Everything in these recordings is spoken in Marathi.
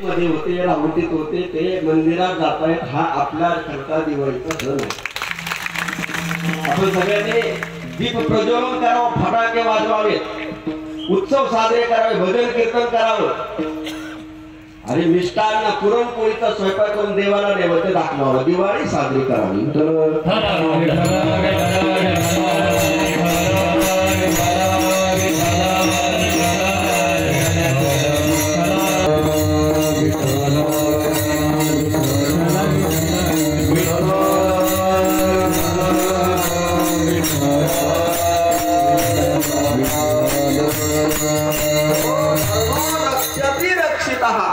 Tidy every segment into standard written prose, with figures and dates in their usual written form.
मध्ये होते राहुटीत होते ते मंदिरात जात आहेत. हा आपल्या करता दिवाळीचा सण आहे. आपण सगळ्यांनी दीप प्रज्वलन करावं, फटाके वाजवावेत, उत्सव साजरे करावे, भजन कीर्तन करावं आणि मिष्टान्न पुरणपोळीचा स्वयंपाक करून देवाला नैवेद्य दाखवावा, दिवाळी साजरी करावी.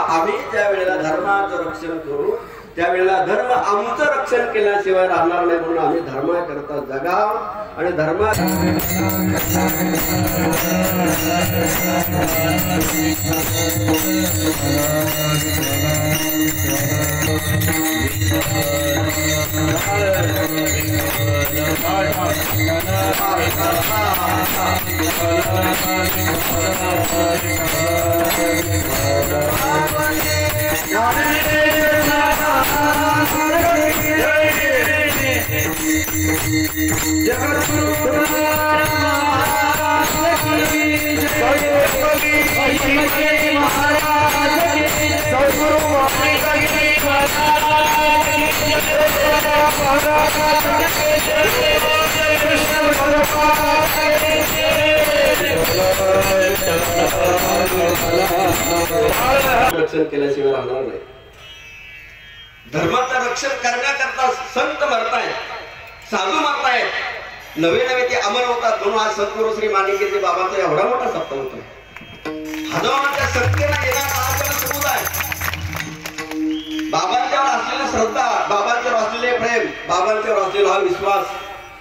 आम्ही ज्या वेळेला धर्माचं रक्षण करू त्यावेळेला धर्म आमचं रक्षण केल्याशिवाय राहणार नाही. म्हणून आम्ही धर्माकरता जगाव आणि धर्मा रक्षण केल्याशिवाय राहणार नाही. धर्माचं रक्षण करण्याकरता संत मरतायत, साधू मरतायत, नवे नवे ते अमर होतात. म्हणून आज सद्गुरू श्री माणिकेचे बाबांचा एवढा मोठा सप्ताह होता. हजारांच्या संख्येला येणारा हा जनसमुदाय बाबांच्यावर असलेली श्रद्धा, बाबांच्यावर असलेले प्रेम, बाबांच्यावर असलेला हा विश्वास,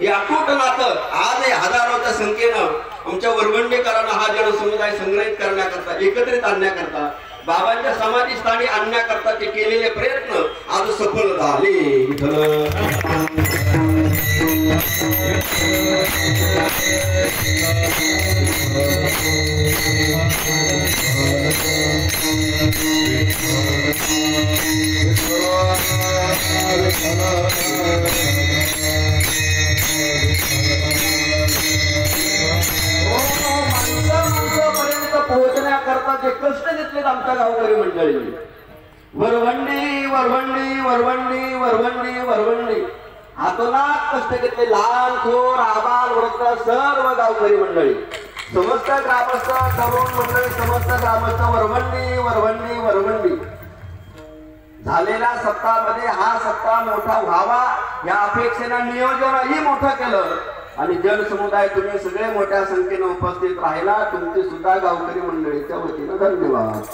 हे अटूट नातं आज हजारोच्या संख्येनं आमच्या वरवंडेकरांना हा जनसमुदाय संग्रहित करण्याकरता, एकत्रित आणण्याकरता, बाबांच्या समाधी स्थानी आणण्याकरता ते केलेले प्रयत्न आज सफल झाले. पोहोचण्याकरता जे कष्ट घेतलेत आमच्या गावकरी मंडळींनी, वरवंडी वरवंडी वरवंडी वरवंडी वरवंडी हातोनात कष्ट घेतले. लहान थोर आबाल वृद्ध सर्व गावकरी मंडळी, समस्त ग्रामस्थ तरुण मंडळी, समस्त ग्रामस्थ वरवंडी वरवंडी वरवंडी. झालेल्या सप्ताहामध्ये हा सप्ताह मोठा व्हावा या अपेक्षेनं नियोजनही मोठं केलं आणि जनसमुदाय तुम्ही सगळे मोठ्या संख्येने उपस्थित राहिला. तुमची सुद्धा गावकरी मंडळीच्या वतीनं धन्यवाद.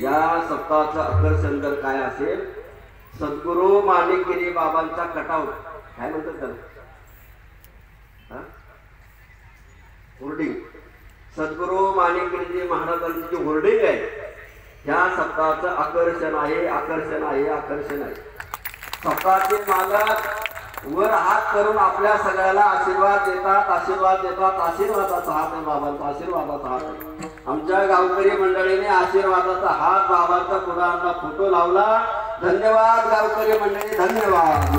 या सप्ताहाचं आकर्षण जर काय असेल, सद्गुरू माणिकगिरी बाबांचा कटाऊट, काय म्हणतात त्याला, होर्डिंग, सद्गुरू माणिकगिरीजी महाराजांची जी होर्डिंग आहे, या सप्ताहाचं आकर्षण आहे, आकर्षण आहे, आकर्षण आहे. सप्ताहाचे मालक वर हात करून आपल्या सगळ्याला आशीर्वाद देतात, आशीर्वाद देतात. आशीर्वादाचा हात आहे बाबांचा, आशीर्वादाचा हात आहे. आमच्या गावकरी मंडळीने आशीर्वादाचा हात बाबांचा पुढांना फोटो लावला. धन्यवाद गावकरी मंडळी, धन्यवाद.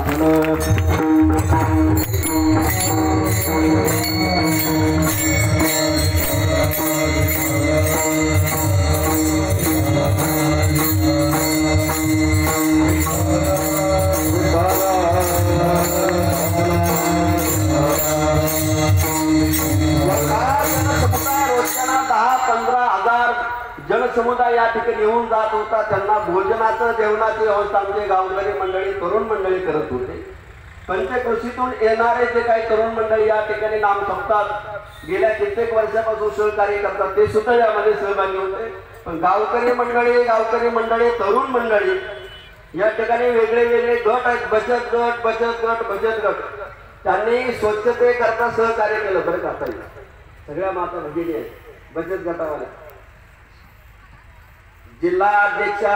जनसमुदाय या ठिकाणी येऊन जात होता. त्यांना भोजनाचं जेवणाची व्यवस्था आमचे गावकरी मंडळी, तरुण मंडळी करत होते. पंचक्रोशीतून येणारे जे काही तरुण मंडळी या ठिकाणी नाम जपतात, गेल्या कित्येक वर्षापासून सहकार्य करतात, ते सुद्धा यामध्ये सहभागी होते. पण गावकरी मंडळी तरुण मंडळी या ठिकाणी वेगळे वेगळे गट आहेत, बचत गट. त्यांनी स्वच्छतेकरता सहकार्य केलं बरं का. ताई सगळ्या माता भगिनी आहेत बचत गटावाल्या. जिल्हा अध्यक्षा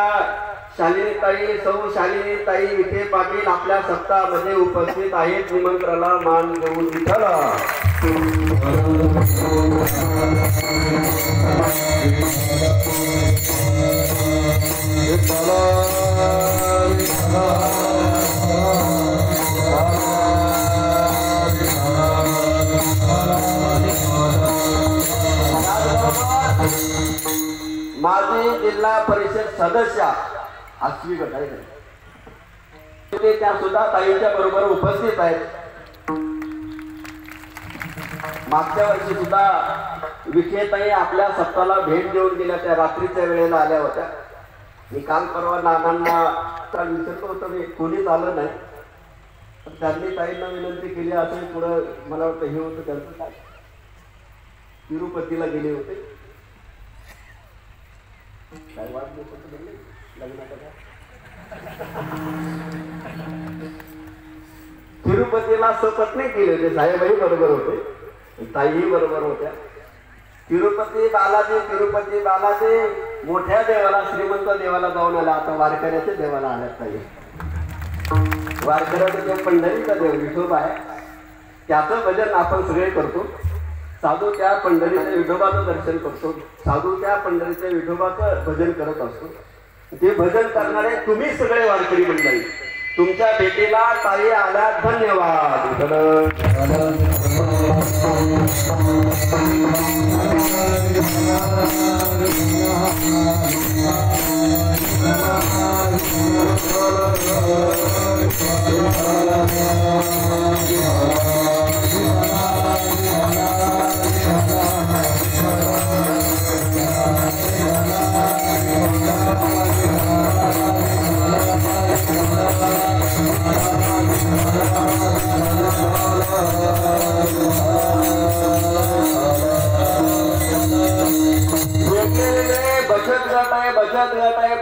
सौ शालिनीताई विखे पाटील आपल्या सप्ताहामध्ये उपस्थित आहेत. निमंत्रणाला मान देऊन विठ्ठला. माजी जिल्हा परिषद सदस्य आश्वी गट आहे ते, त्या सुद्धा ताईंच्या बरोबर उपस्थित आहेत. मागच्या वर्षी सुद्धा विखेताई आपल्या सप्ताहाला भेट देऊन गेल्या, त्या रात्रीच्या वेळेला आल्या होत्या. मी काल परवा नानांना विचारतो होतो, मी कोणीच आलं नाही. त्यांनी ताईंना विनंती केली असं पुढं मला वाटतं हे होतं त्यांचं काय, तिरुपतीला गेले होते. काय वाढदिवस होतं लग्नाचा, तिरुपतीला सपत्नी केले होते. साहेबही बरोबर होते, ताईही बरोबर होत्या. तिरुपती बालाजी मोठ्या देवाला, श्रीमंत देवाला जाऊन आला. आता वारकऱ्याच्या देवाला आल्यात ताई. वारकऱ्याचा पंढरीचा देव विठोबा आहे, त्याचं भजन आपण सगळे करतो. साधू त्या पंढरीच्या विठोबाचं दर्शन करतो, साधू त्या पंढरीच्या विठोबाचं भजन करत असतो. ते भजन करणारे तुम्ही सगळे वारकरी मंडळी, तुमच्या भेटीला ताई आल्या, धन्यवाद.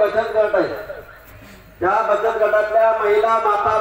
बचत गट आहे. त्या बचत गटातल्या महिला माता